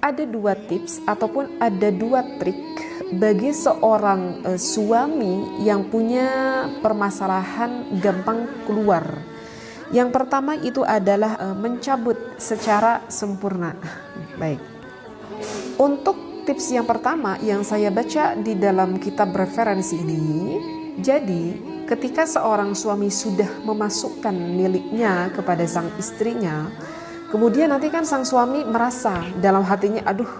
ada dua tips ataupun ada dua trik bagi seorang suami yang punya permasalahan gampang keluar. Yang pertama itu adalah mencabut secara sempurna. Baik. Untuk tips yang pertama yang saya baca di dalam kitab referensi ini, jadi ketika seorang suami sudah memasukkan miliknya kepada sang istrinya, kemudian nanti kan sang suami merasa dalam hatinya, aduh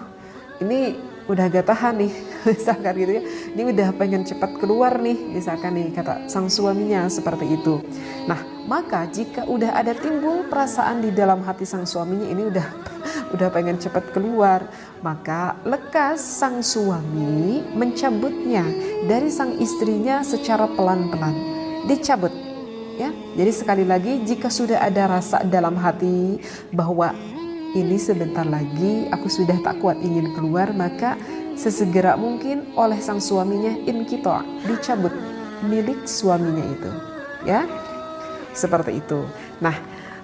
ini udah gak tahan nih, misalkan gitu ya, ini udah pengen cepat keluar nih, misalkan nih kata sang suaminya seperti itu. Nah, maka jika udah ada timbul perasaan di dalam hati sang suaminya ini udah pengen cepat keluar, maka lekas sang suami mencabutnya dari sang istrinya secara pelan-pelan, dicabut. Ya, jadi sekali lagi jika sudah ada rasa dalam hati bahwa ini sebentar lagi aku sudah tak kuat ingin keluar, maka sesegera mungkin oleh sang suaminya inqita', dicabut milik suaminya itu. Ya, seperti itu. Nah,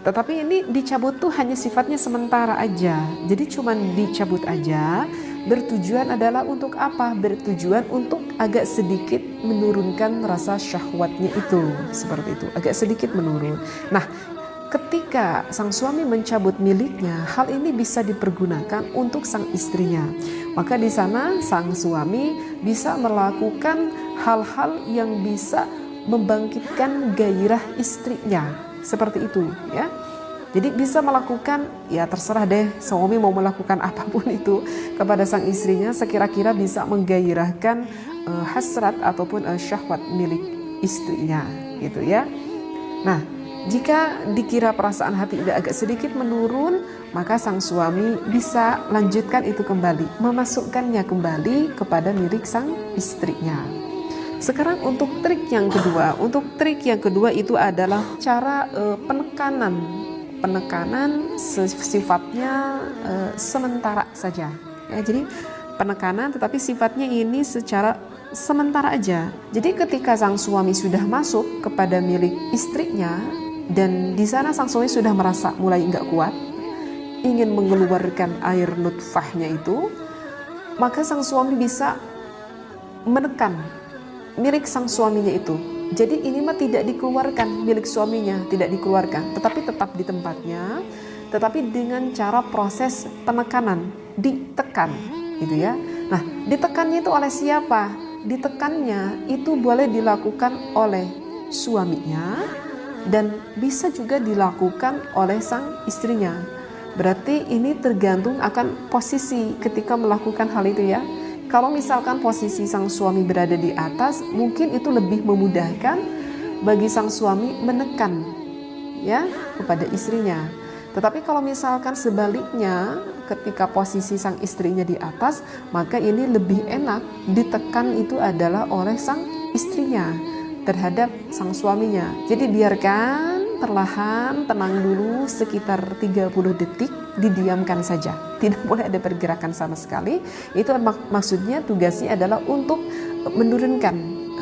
tetapi ini dicabut tuh hanya sifatnya sementara aja. Jadi cuman dicabut aja. Bertujuan adalah untuk apa? Bertujuan untuk agak sedikit menurunkan rasa syahwatnya itu. Seperti itu, agak sedikit menurun. Nah, ketika sang suami mencabut miliknya, hal ini bisa dipergunakan untuk sang istrinya. Maka di sana sang suami bisa melakukan hal-hal yang bisa membangkitkan gairah istrinya. Seperti itu ya. Jadi bisa melakukan, ya terserah deh suami mau melakukan apapun itu kepada sang istrinya sekira-kira bisa menggairahkan hasrat ataupun syahwat milik istrinya gitu ya. Nah, jika dikira perasaan hati agak sedikit menurun, maka sang suami bisa lanjutkan itu kembali, memasukkannya kembali kepada milik sang istrinya. Sekarang untuk trik yang kedua. Untuk trik yang kedua itu adalah cara penekanan. Penekanan sifatnya sementara saja. Ya, jadi penekanan tetapi sifatnya ini secara sementara aja. Jadi ketika sang suami sudah masuk kepada milik istrinya dan di sana sang suami sudah merasa mulai nggak kuat, ingin mengeluarkan air nutfahnya itu, maka sang suami bisa menekan milik sang suaminya itu. Jadi ini mah tidak dikeluarkan milik suaminya, tidak dikeluarkan, tetapi tetap di tempatnya, tetapi dengan cara proses penekanan, ditekan gitu ya. Nah, ditekannya itu oleh siapa? Ditekannya itu boleh dilakukan oleh suaminya dan bisa juga dilakukan oleh sang istrinya. Berarti ini tergantung akan posisi ketika melakukan hal itu ya. Kalau misalkan posisi sang suami berada di atas, mungkin itu lebih memudahkan bagi sang suami menekan ya kepada istrinya. Tetapi kalau misalkan sebaliknya, ketika posisi sang istrinya di atas, maka ini lebih enak ditekan itu adalah oleh sang istrinya terhadap sang suaminya. Jadi biarkan perlahan, tenang dulu sekitar 30 detik, didiamkan saja, tidak boleh ada pergerakan sama sekali. Itu maksudnya tugasnya adalah untuk menurunkan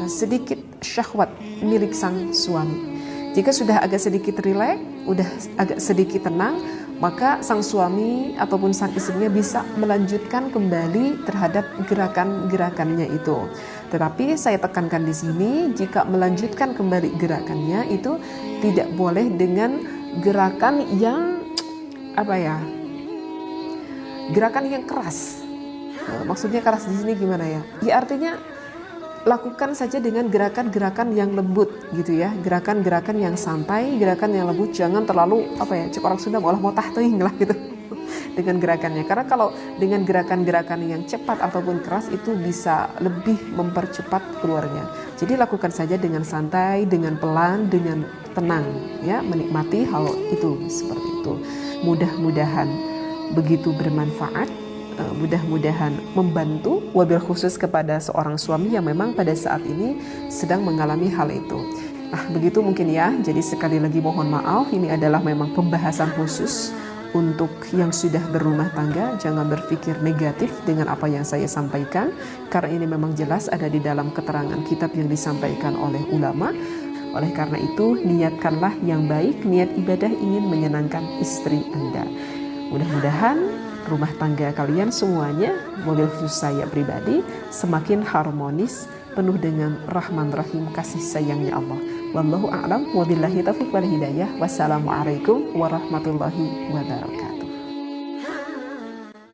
sedikit syahwat milik sang suami. Jika sudah agak sedikit rileks, udah agak sedikit tenang, maka sang suami ataupun sang istrinya bisa melanjutkan kembali terhadap gerakan-gerakannya itu. Tetapi saya tekankan di sini, jika melanjutkan kembali gerakannya itu tidak boleh dengan gerakan yang gerakan yang keras. Maksudnya keras di sini gimana ya? Ya artinya lakukan saja dengan gerakan-gerakan yang lembut gitu ya, gerakan-gerakan yang santai, gerakan yang lembut, jangan terlalu cek orang Sunda malah mau tahtoing lah gitu dengan gerakannya. Karena kalau dengan gerakan-gerakan yang cepat ataupun keras itu bisa lebih mempercepat keluarnya. Jadi lakukan saja dengan santai, dengan pelan, dengan tenang ya, menikmati hal itu seperti itu. Mudah-mudahan begitu bermanfaat, mudah-mudahan membantu, wabil khusus kepada seorang suami yang memang pada saat ini sedang mengalami hal itu. Nah, begitu mungkin ya. Jadi sekali lagi mohon maaf, ini adalah memang pembahasan khusus untuk yang sudah berumah tangga. Jangan berpikir negatif dengan apa yang saya sampaikan, karena ini memang jelas ada di dalam keterangan kitab yang disampaikan oleh ulama. Oleh karena itu, niatkanlah yang baik, niat ibadah ingin menyenangkan istri Anda. Mudah-mudahan rumah tangga kalian semuanya, mobil khusus saya pribadi, semakin harmonis, penuh dengan rahman rahim kasih sayangnya Allah. Wallahu a'lam, wabillahi taufiq wal hidayah. Wassalamualaikum warahmatullahi wabarakatuh.